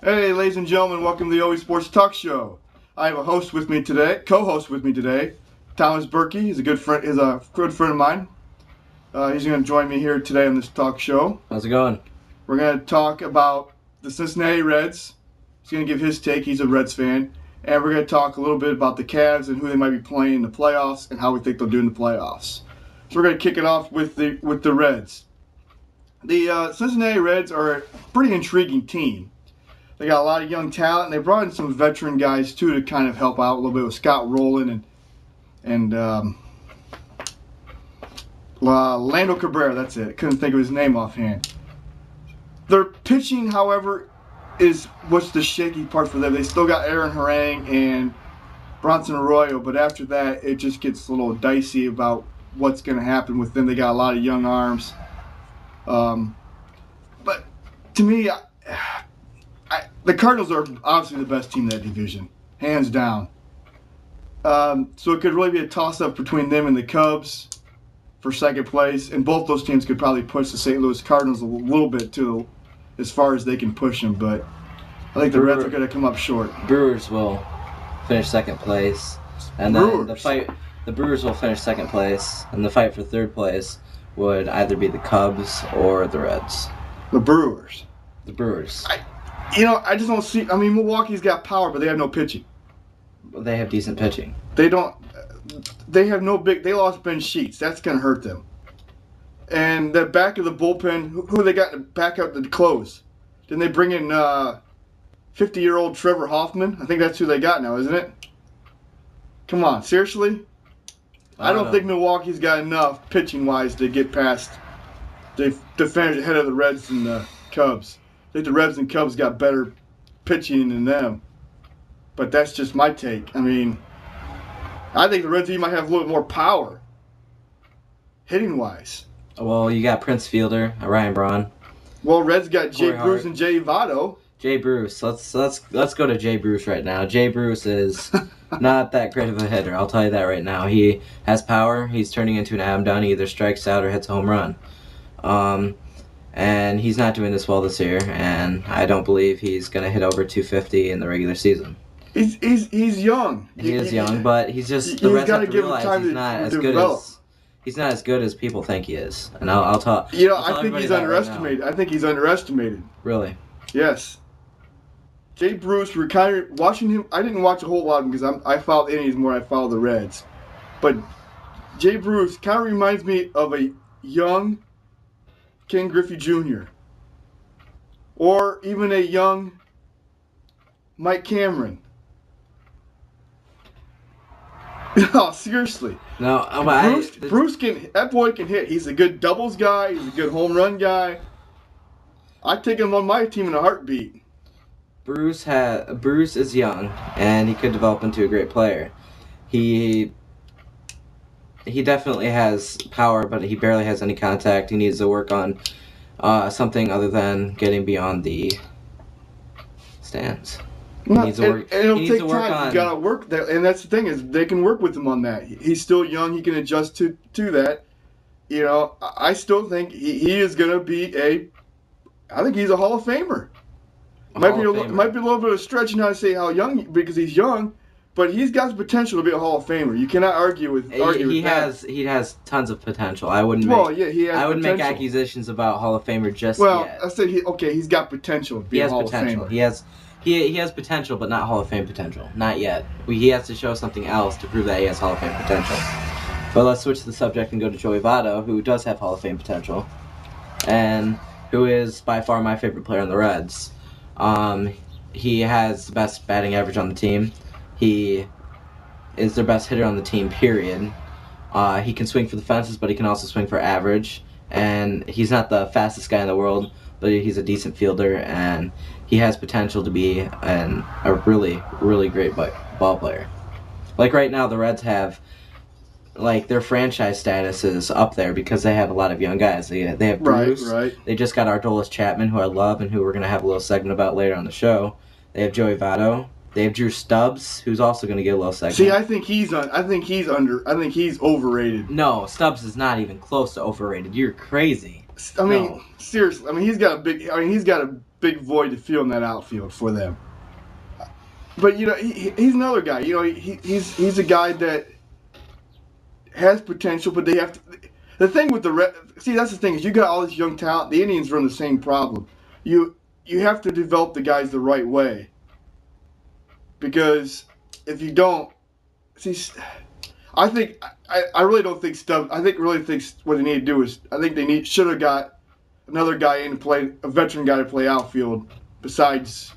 Hey, ladies and gentlemen, welcome to the Always Sports Talk Show. I have a host with me today, co-host with me today, Thomas Berkey. He's a good friend. He's a good friend of mine. He's going to join me here today on this talk show. How's it going? We're going to talk about the Cincinnati Reds. He's going to give his take. He's a Reds fan, and we're going to talk a little bit about the Cavs and who they might be playing in the playoffs and how we think they'll do in the playoffs. So we're going to kick it off with the Reds. The Cincinnati Reds are a pretty intriguing team. They got a lot of young talent, and they brought in some veteran guys too to kind of help out a little bit with Scott Rowland and Lando Cabrera. That's it. Couldn't think of his name offhand. Their pitching, however, is what's the shaky part for them. They still got Aaron Harang and Bronson Arroyo, but after that, it just gets a little dicey about what's going to happen with them. They got a lot of young arms. But to me, the Cardinals are obviously the best team in that division, hands down. So it could really be a toss-up between them and the Cubs for second place, and both those teams could probably push the St. Louis Cardinals a little bit too, as far as they can push them. But I think the Reds are going to come up short. Brewers will finish second place, and then the Brewers will finish second place, and the fight for third place would either be the Cubs or the Reds. The Brewers. The Brewers. I just don't see. I mean, Milwaukee's got power, but they have no pitching. They have decent pitching. They don't. They have no big. They lost Ben Sheets. That's going to hurt them. And the back of the bullpen, who they got to back up to close? Didn't they bring in 50-year-old Trevor Hoffman? I think that's who they got now, isn't it? Come on, seriously? I don't think Milwaukee's got enough pitching-wise to get past to finish ahead of the Reds and the Cubs. I think the Reds and Cubs got better pitching than them. But that's just my take. I mean, I think the Reds even might have a little more power, hitting-wise. Well, you got Prince Fielder, Ryan Braun. Well, Reds got Jay Bruce and Jay Votto. Jay Bruce. Let's go to Jay Bruce right now. Jay Bruce is not that great of a hitter. I'll tell you that right now. He has power. He's turning into an Adam Dunn. He either strikes out or hits a home run. And he's not doing this well this year, and I don't believe he's going to hit over 250 in the regular season. He's young. He is young, but he's just the Reds have to realize he's not as good as people think he is. And I'll talk. I think he's underestimated. I think he's underestimated. Really? Yes. Jay Bruce, we're kind of watching him. I didn't watch a whole lot of him because I followed the Indians more than I followed the Reds. But Jay Bruce kind of reminds me of a young Ken Griffey Jr. or even a young Mike Cameron. No, seriously. No, Bruce that boy can hit. He's a good doubles guy. He's a good home run guy. I'd take him on my team in a heartbeat. Bruce is young, and he could develop into a great player. He definitely has power, but he barely has any contact. He needs to work on something other than getting beyond the stands. It'll take time. You gotta work that, and that's the thing is they can work with him on that. He's still young. He can adjust to that. I still think he is gonna be I think he's a Hall of Famer. Might be a little bit of a stretch now to say how young because he's young, but he's got the potential to be a Hall of Famer. You cannot argue with that. He has tons of potential. I wouldn't make accusations about Hall of Famer just yet. I said he's got potential to be a Hall of Famer. He has potential, but not Hall of Fame potential. Not yet. He has to show something else to prove that he has Hall of Fame potential. But let's switch the subject and go to Joey Votto, who does have Hall of Fame potential, and who is by far my favorite player in the Reds. He has the best batting average on the team. He is their best hitter on the team, period. He can swing for the fences, but he can also swing for average. And he's not the fastest guy in the world, but he's a decent fielder, and he has potential to be a really, really great ball player. Like right now, the Reds have, their franchise status is up there because they have a lot of young guys. They have Bruce. Right. They just got Aroldis Chapman, who I love and who we're going to have a little segment about later on the show. They have Joey Votto. They have Drew Stubbs, who's also going to get a little segment. See, I think he's overrated. No, Stubbs is not even close to overrated. You're crazy. Seriously. He's got big void to fill in that outfield for them. But you know, he's another guy. You know, he's a guy that has potential, but they have to. The thing with that's the thing is you got all this young talent. The Indians run the same problem. You have to develop the guys the right way. Because if you don't, I really don't think Stubbs. I think what they need to do is they should have got another guy in to play, a veteran guy to play outfield besides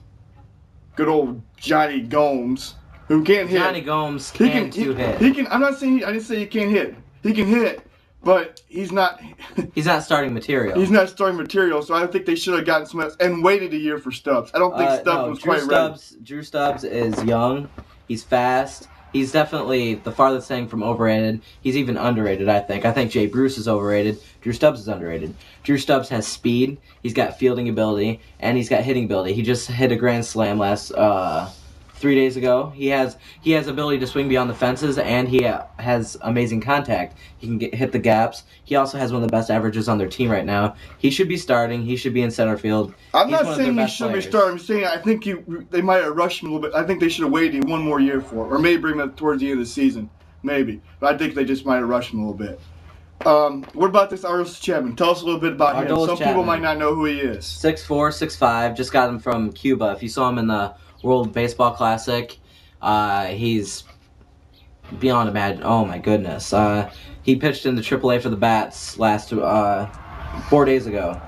good old Johnny Gomes, who can't hit. Johnny Gomes hit. He can. I didn't say he can't hit. He can hit, but he's not. He's not starting material. He's not starting material. So I think they should have gotten some else and waited a year for Stubbs. I don't think Stubbs was quite ready. Drew Stubbs is young. He's fast. He's definitely the farthest thing from overrated. He's even underrated, I think. I think Jay Bruce is overrated. Drew Stubbs is underrated. Drew Stubbs has speed. He's got fielding ability, and he's got hitting ability. He just hit a grand slam 3 days ago. He has ability to swing beyond the fences, and he has amazing contact. He can hit the gaps. He also has one of the best averages on their team right now. He should be starting. He should be in center field. I'm not saying he should be starting. I'm saying I think they might have rushed him a little bit. I think they should have waited one more year for it, or maybe bring him up towards the end of the season, maybe. But I think they just might have rushed him a little bit. What about this Aroldis Chapman? Tell us a little bit about him. Some people might not know who he is. 6'4", 6'5", just got him from Cuba. If you saw him in the World Baseball Classic, he's beyond imagine. Oh my goodness! He pitched in the AAA for the Bats 4 days ago.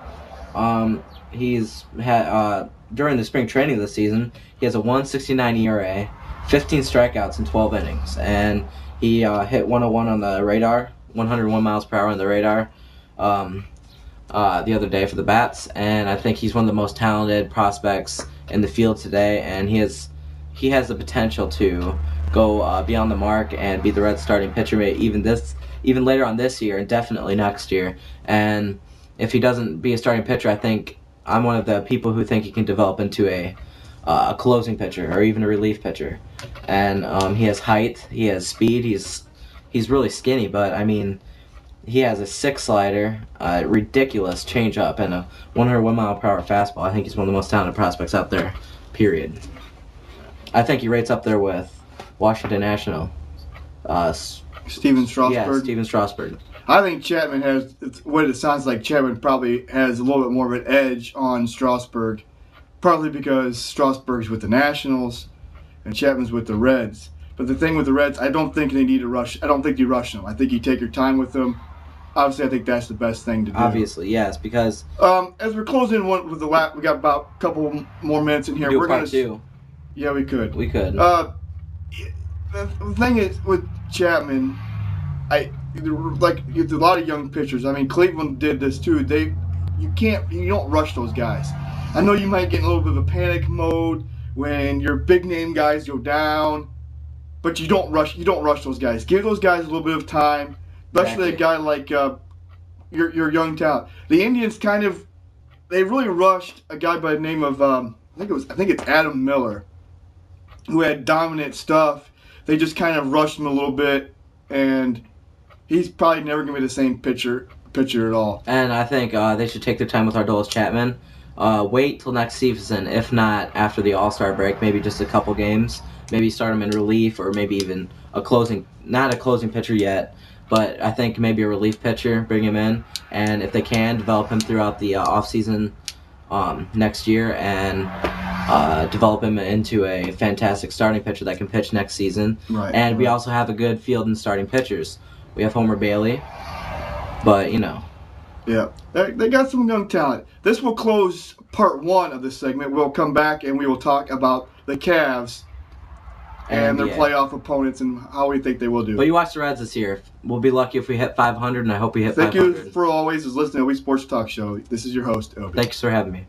He's had during the spring training this season, he has a 1.69 ERA, 15 strikeouts in 12 innings, and he hit 101 on the radar, 101 miles per hour on the radar. The other day for the Bats, and I think he's one of the most talented prospects in the field today, and he has the potential to go beyond the mark and be the Reds' starting pitcher even later on this year and definitely next year. And if he doesn't be a starting pitcher, I think I'm one of the people who think he can develop into a closing pitcher or even a relief pitcher. And he has height, he has speed, he's really skinny, but I mean, he has a 6 slider, ridiculous changeup, and a 101 mile per hour fastball. I think he's one of the most talented prospects out there, period. I think he rates up there with Washington National. Steven Strasburg? Yeah, Steven Strasburg. I think Chapman has, what it sounds like, Chapman probably has a little bit more of an edge on Strasburg, partly because Strasburg's with the Nationals and Chapman's with the Reds. But the thing with the Reds, I don't think they need to rush. I don't think you rush them. I think you take your time with them. Obviously, I think that's the best thing to do. Obviously, yes, because as we're closing with the lap, we got about a couple more minutes in here. We're going to. Yeah, we could. We could. The thing is with Chapman, a lot of young pitchers. I mean, Cleveland did this too. You don't rush those guys. I know you might get in a little bit of a panic mode when your big name guys go down. But you don't rush those guys. Give those guys a little bit of time, especially a guy like your young talent. The Indians they really rushed a guy by the name of I think it's Adam Miller, who had dominant stuff. They just kind of rushed him a little bit, and he's probably never gonna be the same pitcher at all. And I think they should take their time with Aroldis Chapman. Wait till next season, if not after the All-Star break, maybe just a couple games. Maybe start him in relief, or maybe even not a closing pitcher yet, but I think maybe a relief pitcher, bring him in, and if they can, develop him throughout the offseason next year, and develop him into a fantastic starting pitcher that can pitch next season. Right. And we also have a good field in starting pitchers. We have Homer Bailey, but Yeah, they got some young talent. This will close part 1 of this segment. We'll come back and we will talk about the Cavs and their playoff opponents and how we think they will do. But you watch the Reds this year. We'll be lucky if we hit 500, and I hope we hit 500. Thank you for always listening to We Sports Talk Show. This is your host, Obi. Thanks for having me.